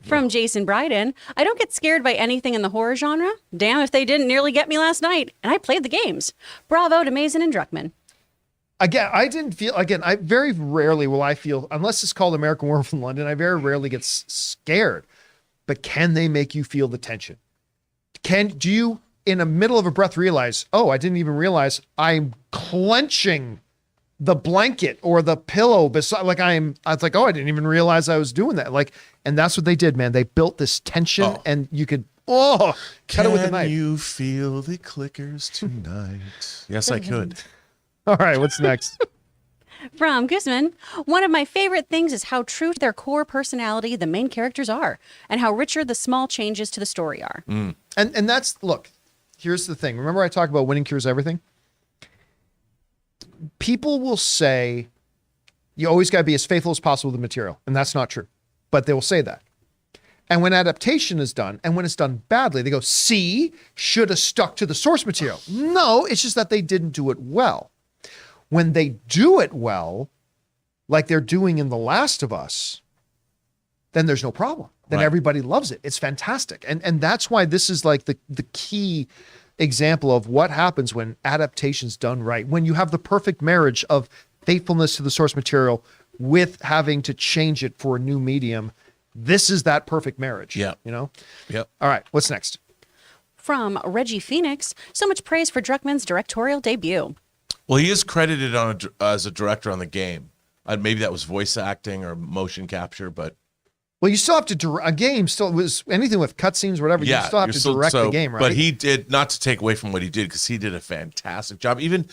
From Jason Bryden, I don't get scared by anything in the horror genre. Damn if they didn't nearly get me last night. And I played the games. Bravo to Mason and Druckmann. Again, I very rarely will I feel, unless it's called American Werewolf in London, I very rarely get scared. But can they make you feel the tension? Do you, in the middle of a breath, realize, oh, I didn't even realize I'm clenching the blanket or the pillow beside, I was like, oh, I didn't even realize I was doing that. And that's what they did, man. They built this tension and you could, cut it with a knife. Can you feel the clickers tonight? Yes, I could. All right, what's next? From Guzman, one of my favorite things is how true to their core personality the main characters are and how richer the small changes to the story are. And that's, look, here's the thing. Remember I talked about winning cures everything? People will say you always got to be as faithful as possible to the material, and that's not true. But they will say that. And when adaptation is done, and when it's done badly, they go, see, should have stuck to the source material. No, it's just that they didn't do it well. When they do it well, like they're doing in The Last of Us, then there's no problem. Then everybody loves it. It's fantastic. And that's why this is like the key example of what happens when adaptation's done right. When you have the perfect marriage of faithfulness to the source material with having to change it for a new medium, this is that perfect marriage. Yeah. You know? Yep. All right. What's next? From Reggie Phoenix, so much praise for Druckmann's directorial debut. Well, he is credited as a director on the game. Maybe that was voice acting or motion capture, but Well, you still have to direct a game. Still, was anything with cutscenes, or whatever. yeah, You still have to direct the game, right? But he did, not to take away from what he did, because he did a fantastic job. Even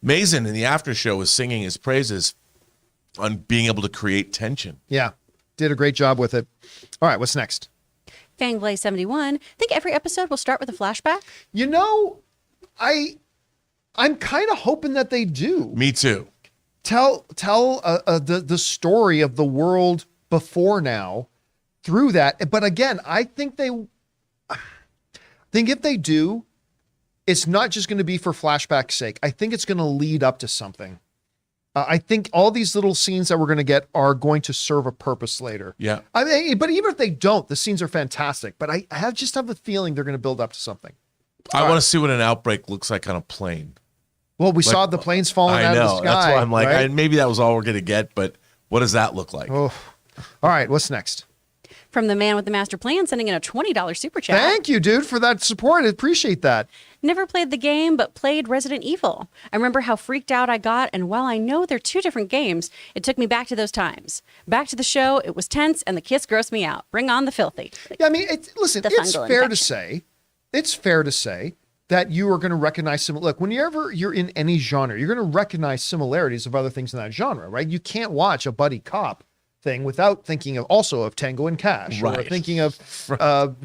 Mason in the after show was singing his praises on being able to create tension. Yeah, did a great job with it. All right, what's next? Fanglay71, think every episode will start with a flashback? You know, I'm kind of hoping that they do. Me too. Tell the story of the world before now through that. But again, I think if they do, it's not just going to be for flashback's sake. I think it's going to lead up to something. I think all these little scenes that we're going to get are going to serve a purpose later. Yeah. I mean, but even if they don't, the scenes are fantastic. But I just have a feeling they're going to build up to something. I want to see what an outbreak looks like on a plane. Well, we saw the planes falling out of the sky. That's why I'm like, right? maybe that was all we're going to get, but what does that look like? Oh. All right, what's next? From the man with the master plan, sending in a $20 super chat. Thank you, dude, for that support. I appreciate that. Never played the game, but played Resident Evil. I remember how freaked out I got, and while I know they're two different games, it took me back to those times. Back to the show, it was tense, and the kiss grossed me out. Bring on the filthy. Yeah, I mean, listen, The it's fungal fair infection. it's fair to say that you are going to recognize some. Look, whenever you're in any genre, you're going to recognize similarities of other things in that genre, right? You can't watch a buddy cop thing without thinking of Tango and Cash, or Right. thinking of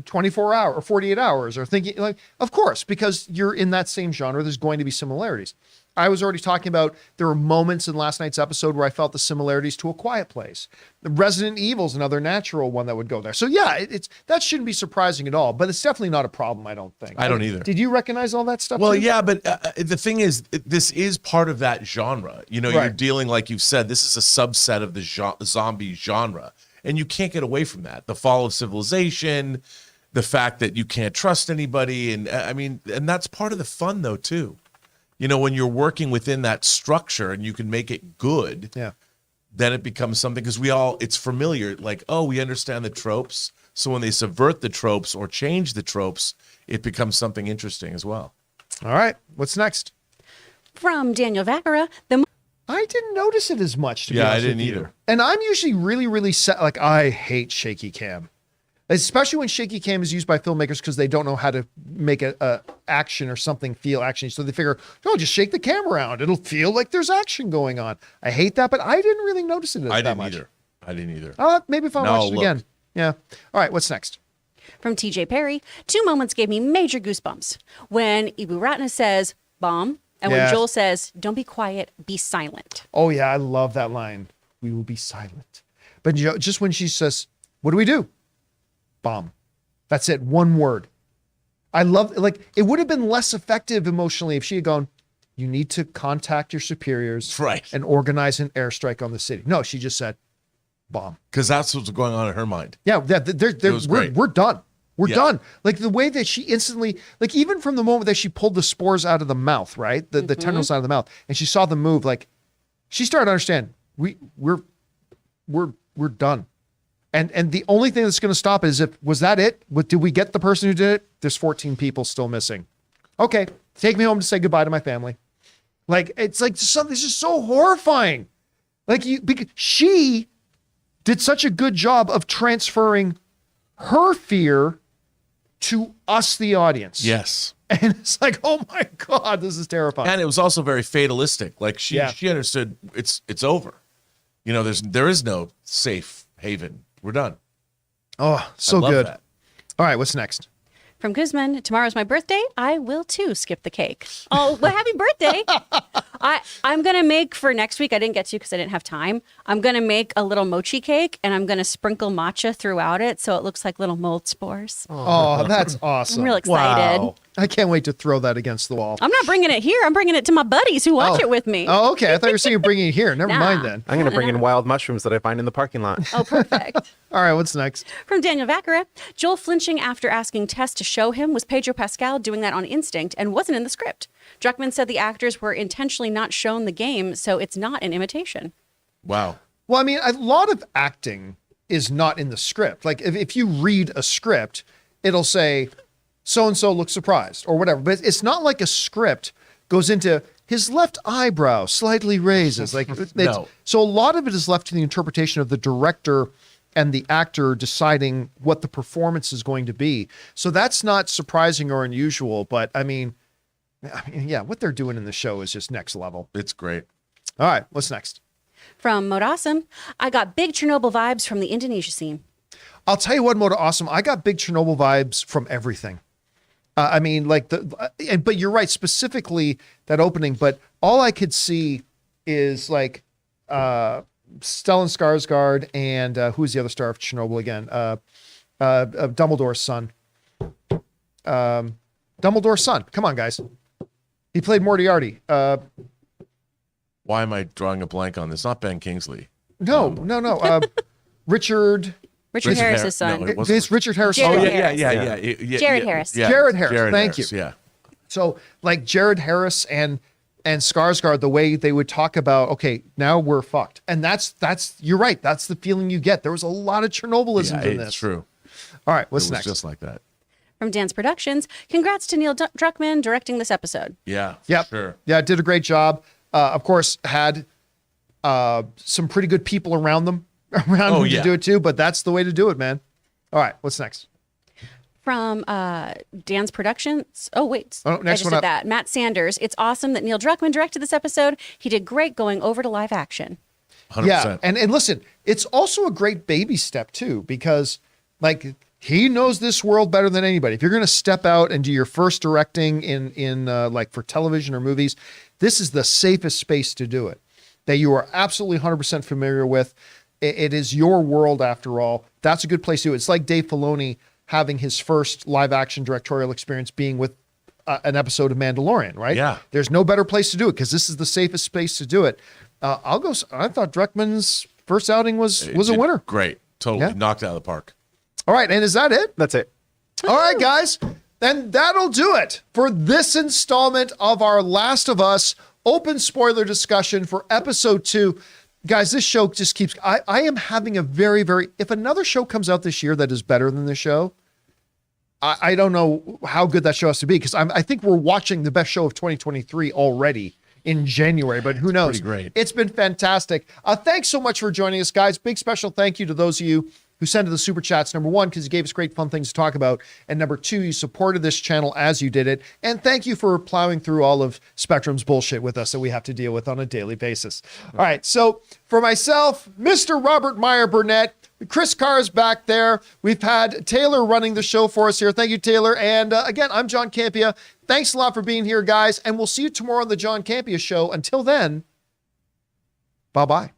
24 hour or 48 hours, or thinking like, of course, because you're in that same genre, there's going to be similarities. I was already talking about there were moments in last night's episode where I felt the similarities to A Quiet Place. The Resident Evil's another natural one that would go there. So yeah, it's that shouldn't be surprising at all, but it's definitely not a problem, I don't think. I don't either. Did you recognize all that stuff? Well, too? yeah, but the thing is, this is part of that genre. You know, you're Right. dealing, like you've said, this is a subset of the zombie genre, and you can't get away from that. The fall of civilization, the fact that you can't trust anybody, and I mean, and that's part of the fun, though, too. You know, when you're working within that structure and you can make it good, Yeah. then it becomes something, because it's familiar. Like, oh, we understand the tropes. So when they subvert the tropes or change the tropes, it becomes something interesting as well. All right, what's next? From Daniel Vacara, the I didn't notice it as much, to be Yeah, I honest with didn't you. either. And I'm usually really, really set. Like, I hate shaky cam, especially when shaky cam is used by filmmakers because they don't know how to make a action or something feel action. So they figure, oh, just shake the camera around. It'll feel like there's action going on. I hate that, but I didn't really notice it I that didn't much. either. I didn't either. Maybe if I No, watch it look. again. Yeah. All right, what's next? From TJ Perry, 2 moments gave me major goosebumps. When Ibu Ratna says, bomb, and Yeah. when Joel says, don't be quiet, be silent. Oh, yeah, I love that line. We will be silent. But just when she says, what do we do? Bomb. That's it. One word. I love, like, it would have been less effective emotionally if she had gone, you need to contact your superiors Right. and organize an airstrike on the city. No, she just said, bomb. Because that's what's going on in her mind. Yeah, was great. we're done. We're Yeah. done. Like the way that she instantly, like even from the moment that she pulled the spores out of the mouth, right? The tendrils out of the mouth, and she saw them move, like she started to understand we're done. And the only thing that's going to stop is was that it? Did we get the person who did it? There's 14 people still missing. Okay, take me home to say goodbye to my family. Like it's like something. It's just so horrifying. Like because she did such a good job of transferring her fear to us, the audience. Yes. And it's like, oh my God, this is terrifying. And it was also very fatalistic. Like she understood it's over. You know, there is no safe haven. We're done. Oh, so I love good. that. All right, what's next? From Guzman, tomorrow's my birthday. I will too skip the cake. Oh, well, happy birthday. I'm going to make for next week. I didn't get to because I didn't have time. I'm going to make a little mochi cake and I'm going to sprinkle matcha throughout it so it looks like little mold spores. Oh, that's awesome. I'm real excited. Wow. I can't wait to throw that against the wall. I'm not bringing it here. I'm bringing it to my buddies who watch it with me. Oh, okay. I thought you were saying you're bringing it here. Never Nah. mind then. I'm going to bring in wild mushrooms that I find in the parking lot. Oh, perfect. All right, what's next? From Daniel Vacara, Joel flinching after asking Tess to show him was Pedro Pascal doing that on instinct and wasn't in the script. Druckmann said the actors were intentionally not shown the game, so it's not an imitation. Wow. Well, I mean, a lot of acting is not in the script. Like if you read a script, it'll say so-and-so looks surprised or whatever. But it's not like a script goes into his left eyebrow slightly raises. Like No. So a lot of it is left to the interpretation of the director and the actor deciding what the performance is going to be. So that's not surprising or unusual, but I mean, yeah, what they're doing in the show is just next level. It's great. All right, what's next? From Mode Awesome, I got big Chernobyl vibes from the Indonesia scene. I'll tell you what, Mode Awesome, I got big Chernobyl vibes from everything. I mean, like but you're right, specifically that opening, but all I could see is like Stellan Skarsgård and who's the other star of Chernobyl again? Dumbledore's son. Dumbledore's son. Come on, guys. He played Moriarty. Why am I drawing a blank on this? Not Ben Kingsley. No. Richard Harris's son. No, it wasn't. It's Richard Harris. Jared Oh, Harris. Yeah. Jared Harris. Jared Harris. Thank you. Yeah. So like Jared Harris and Skarsgård, the way they would talk about, okay, now we're fucked. And that's you're right. That's the feeling you get. There was a lot of Chernobylism in this. It's true. All right, what's It was next? just like that. From Dance Productions, congrats to Neil Druckmann directing this episode. Yeah. Yep. Sure. Yeah, did a great job. Of course, had some pretty good people around him to do it too, but that's the way to do it, man. All right, what's next? From Dance Productions. Oh, wait. Oh, next I just one did up. that. Matt Sanders. It's awesome that Neil Druckmann directed this episode. He did great going over to live action. 100%. Yeah, and listen, it's also a great baby step too, because like he knows this world better than anybody. If you're going to step out and do your first directing in like for television or movies, this is the safest space to do it. That you are absolutely 100% familiar with. It is your world after all. That's a good place to do it. It's like Dave Filoni having his first live action directorial experience being with an episode of Mandalorian, right? Yeah. There's no better place to do it because this is the safest space to do it. I thought Druckmann's first outing was a Did winner. Great. Totally. Yeah. Knocked it out of the park. All right. And is that it? That's it. All right, guys. Then that'll do it for this installment of our Last of Us open spoiler discussion for episode 2. Guys, this show just keeps, I am having a very, if another show comes out this year that is better than this show, I don't know how good that show has to be because I think we're watching the best show of 2023 already in January, but who knows? Pretty great. It's been fantastic. Thanks so much for joining us, guys. Big special thank you to those of you who sent to the super chats. Number 1, because you gave us great fun things to talk about. And number 2, you supported this channel as you did it. And thank you for plowing through all of Spectrum's bullshit with us that we have to deal with on a daily basis. All right. So for myself, Mr. Robert Meyer Burnett, Chris Carr is back there. We've had Taylor running the show for us here. Thank you, Taylor. And again, I'm John Campea. Thanks a lot for being here, guys. And we'll see you tomorrow on the John Campea Show. Until then, bye-bye.